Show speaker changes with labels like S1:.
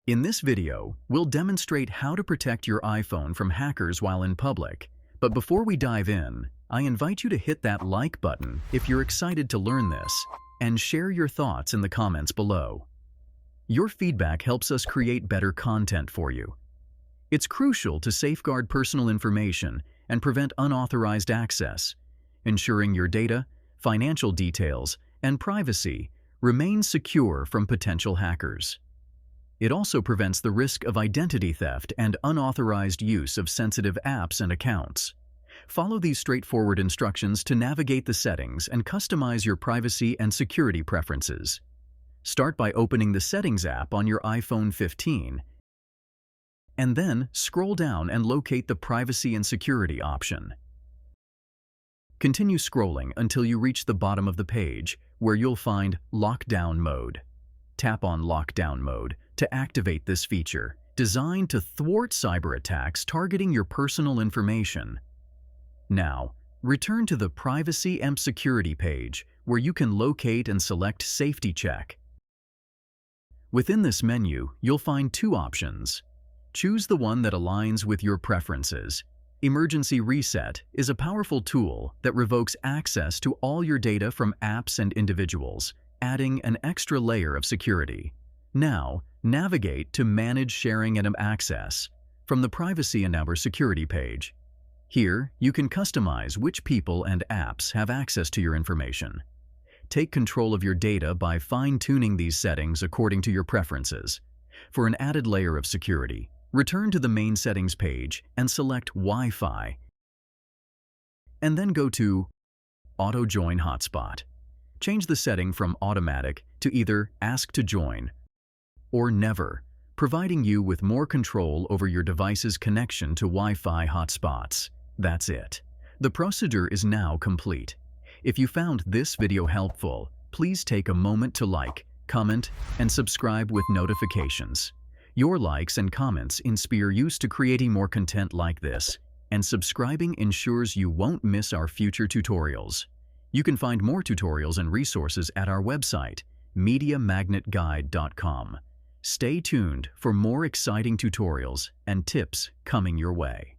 S1: In this video, we'll demonstrate how to protect your iPhone from hackers while in public. But before we dive in, I invite you to hit that like button if you're excited to learn this, and share your thoughts in the comments below. Your feedback helps us create better content for you. It's crucial to safeguard personal information and prevent unauthorized access, ensuring your data, financial details, and privacy remain secure from potential hackers. It also prevents the risk of identity theft and unauthorized use of sensitive apps and accounts. Follow these straightforward instructions to navigate the settings and customize your privacy and security preferences. Start by opening the Settings app on your iPhone 15, and then scroll down and locate the Privacy and Security option. Continue scrolling until you reach the bottom of the page, where you'll find Lockdown Mode. Tap on Lockdown Mode to activate this feature, designed to thwart cyber attacks targeting your personal information. Now, return to the Privacy and Security page, where you can locate and select Safety Check. Within this menu, you'll find two options. Choose the one that aligns with your preferences. Emergency Reset is a powerful tool that revokes access to all your data from apps and individuals, adding an extra layer of security. Now, navigate to Manage Sharing and Access from the Privacy and Security page. Here, you can customize which people and apps have access to your information. Take control of your data by fine-tuning these settings according to your preferences. For an added layer of security, return to the main settings page and select Wi-Fi, and then go to Auto Join Hotspot. Change the setting from Automatic to either Ask to Join or Never, providing you with more control over your device's connection to Wi-Fi hotspots. That's it. The procedure is now complete. If you found this video helpful, please take a moment to like, comment, and subscribe with notifications. Your likes and comments inspire us to creating more content like this, and subscribing ensures you won't miss our future tutorials. You can find more tutorials and resources at our website, MediaMagnetGuide.com. Stay tuned for more exciting tutorials and tips coming your way.